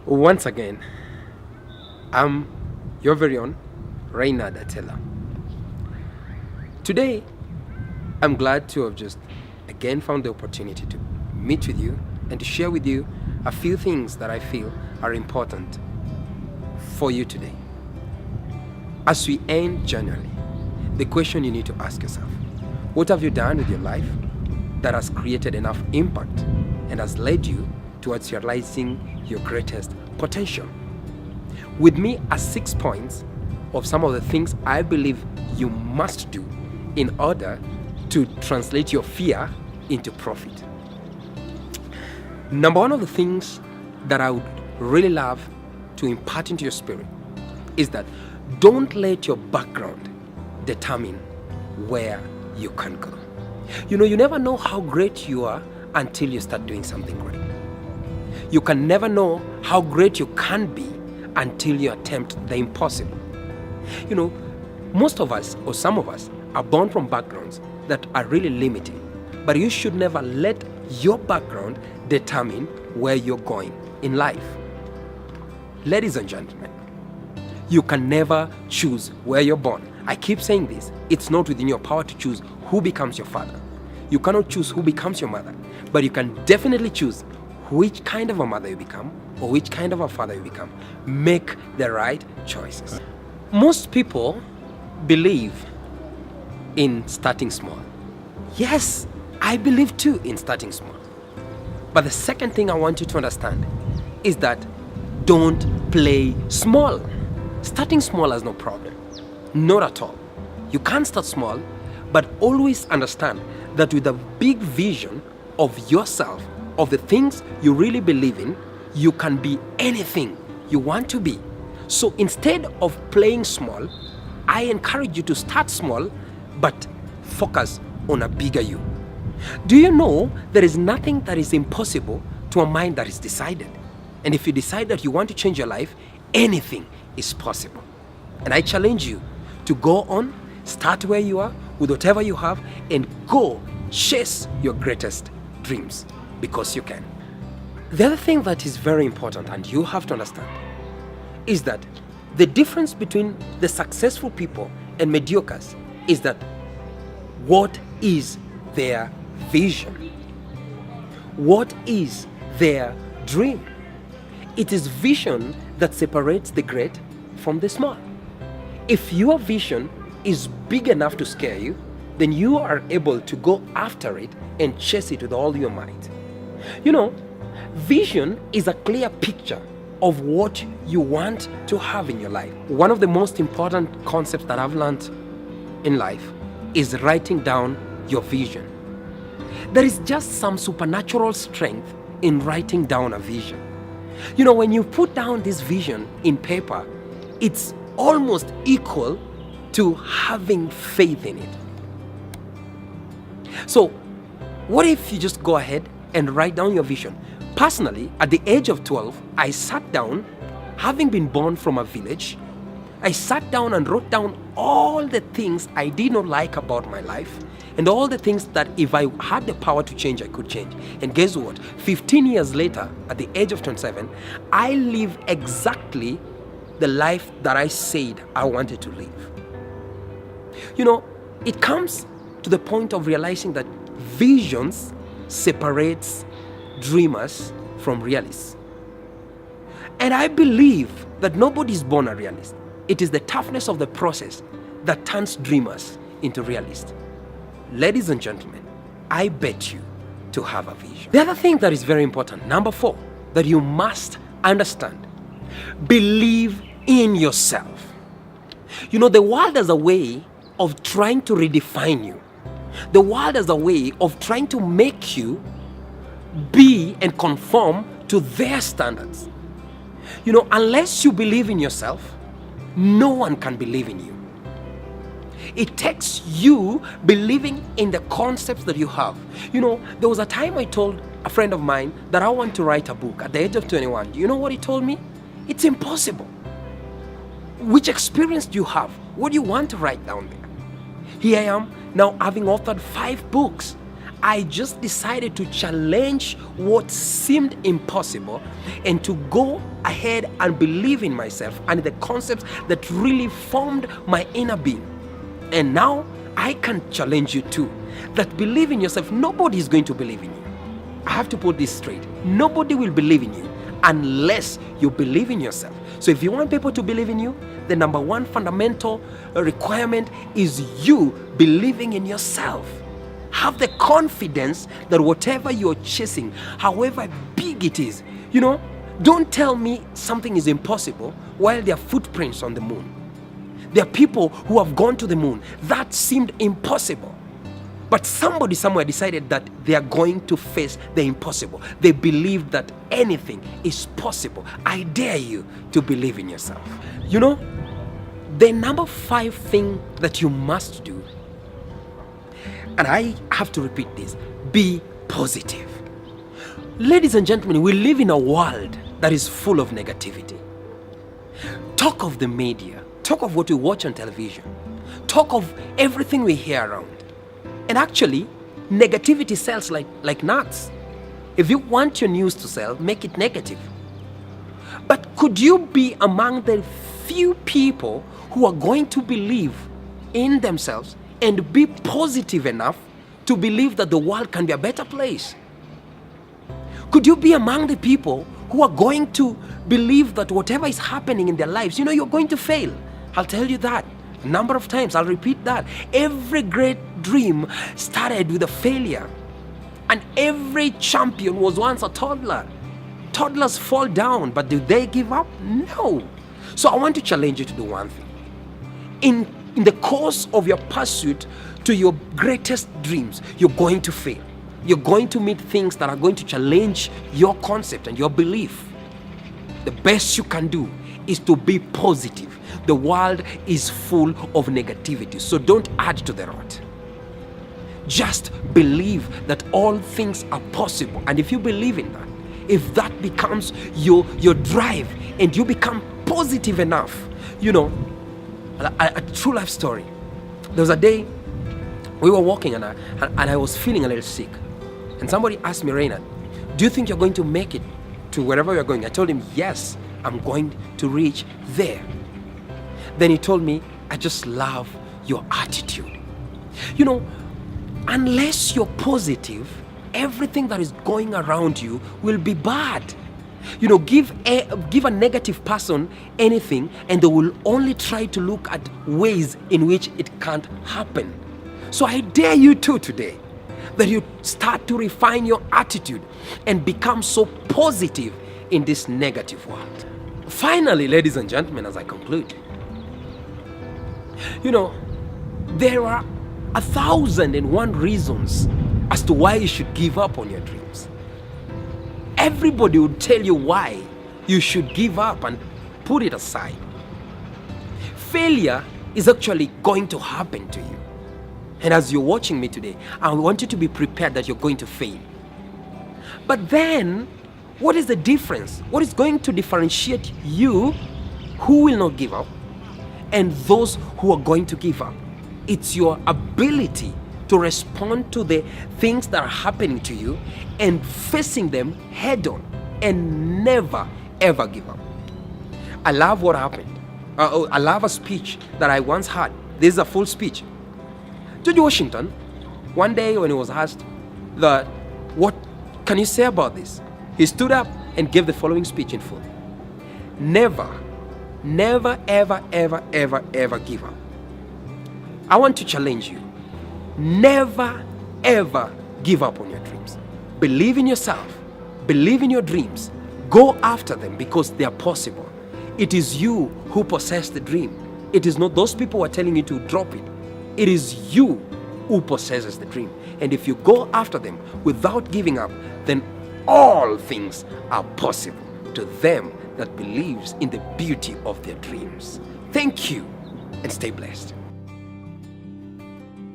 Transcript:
Once again, I'm your very own Reina Datella. Today, I'm glad to have just again found the opportunity to meet with you and to share with you a few things that I feel are important for you today. As we end January, the question you need to ask yourself: what have you done with your life that has created enough impact and has led you towards realizing your greatest potential? With me are 6 points of some of the things I believe you must do in order to translate your fear into profit. Number one of the things that I would really love to impart into your spirit is that don't let your background determine where you can go. You never know how great you are until you start doing something great. You can never know how great you can be until you attempt the impossible. You know, most of us, or some of us, are born from backgrounds that are really limiting. But you should never let your background determine where you're going in life. Ladies and gentlemen, you can never choose where you're born. I keep saying this. It's not within your power to choose who becomes your father. You cannot choose who becomes your mother. But you can definitely choose which kind of a mother you become or which kind of a father you become. Make the right choices. Most people believe in starting small. Yes, I believe too in starting small. But the second thing I want you to understand is that don't play small. Starting small has no problem. Not at all. You can start small, but always understand that with a big vision of yourself, of the things you really believe in, you can be anything you want to be. So instead of playing small, I encourage you to start small, but focus on a bigger you. Do you know there is nothing that is impossible to a mind that is decided? And if you decide that you want to change your life, anything is possible. And I challenge you to go on, start where you are, with whatever you have, and go chase your greatest dreams, because you can. The other thing that is very important, and you have to understand, is that the difference between the successful people and mediocres is that what is their vision? What is their dream? It is vision that separates the great from the small. If your vision is big enough to scare you, then you are able to go after it and chase it with all your might. Vision is a clear picture of what you want to have in your life. One of the most important concepts that I've learned in life is writing down your vision. There is just some supernatural strength in writing down a vision. When you put down this vision in paper, it's almost equal to having faith in it. So, what if you just go ahead and write down your vision? Personally, at the age of 12, I sat down, having been born from a village. I sat down and wrote down all the things I did not like about my life and all the things that if I had the power to change, I could change. And guess what? 15 years later, at the age of 27, I live exactly the life that I said I wanted to live. It comes to the point of realizing that visions separates dreamers from realists. And I believe that nobody is born a realist. It is the toughness of the process that turns dreamers into realists. Ladies and gentlemen, I bet you to have a vision. The other thing that is very important, number 4, that you must understand: believe in yourself. The world has a way of trying to redefine you. The world has a way of trying to make you be and conform to their standards. Unless you believe in yourself, no one can believe in you. It takes you believing in the concepts that you have. There was a time I told a friend of mine that I want to write a book at the age of 21. Do you know what he told me? It's impossible. Which experience do you have? What do you want to write down there? Here I am now, having authored 5 books. I just decided to challenge what seemed impossible and to go ahead and believe in myself and the concepts that really formed my inner being. And now I can challenge you too, that believe in yourself. Nobody is going to believe in you. I have to put this straight. Nobody will believe in you unless you believe in yourself. So if you want people to believe in you, the number one fundamental requirement is you believing in yourself. Have the confidence that whatever you're chasing, however big it is, don't tell me something is impossible while there are footprints on the moon. There are people who have gone to the moon. That seemed impossible. But somebody somewhere decided that they are going to face the impossible. They believe that anything is possible. I dare you to believe in yourself. The number 5 thing that you must do, and I have to repeat this, be positive. Ladies and gentlemen, we live in a world that is full of negativity. Talk of the media, talk of what we watch on television, talk of everything we hear around. And actually, negativity sells like nuts. If you want your news to sell, make it negative. But could you be among the few people who are going to believe in themselves and be positive enough to believe that the world can be a better place? Could you be among the people who are going to believe that whatever is happening in their lives, you're going to fail? I'll tell you that a number of times. I'll repeat that. Every great dream started with a failure. And every champion was once a toddler. Toddlers fall down, but do they give up? No. So I want to challenge you to do one thing. In the course of your pursuit to your greatest dreams, you're going to fail. You're going to meet things that are going to challenge your concept and your belief. The best you can do is to be positive. The world is full of negativity, so don't add to the rot. Just believe that all things are possible. And if you believe in that, if that becomes your drive and you become positive enough, a true life story. There was a day we were walking and I was feeling a little sick. And somebody asked me, Reynard, do you think you're going to make it to wherever you're going? I told him, yes, I'm going to reach there. Then he told me, I just love your attitude. Unless you're positive, everything that is going around you will be bad. Give a negative person anything and they will only try to look at ways in which it can't happen. So I dare you too today that you start to refine your attitude and become so positive in this negative world. Finally, ladies and gentlemen, as I conclude, there are 1,001 reasons as to why you should give up on your dreams. Everybody would tell you why you should give up and put it aside. Failure is actually going to happen to you. And as you're watching me today, I want you to be prepared that you're going to fail. But then, what is the difference? What is going to differentiate you who will not give up and those who are going to give up? It's your ability to respond to the things that are happening to you and facing them head on and never ever give up. I love what happened. I love a speech that I once heard. This is a full speech. George Washington, one day when he was asked what can you say about this? He stood up and gave the following speech in full. Never, ever, ever, ever, ever give up. I want to challenge you. Never, ever give up on your dreams. Believe in yourself. Believe in your dreams. Go after them because they are possible. It is you who possess the dream. It is not those people who are telling you to drop it. It is you who possesses the dream. And if you go after them without giving up, then all things are possible to them that believes in the beauty of their dreams. Thank you and stay blessed.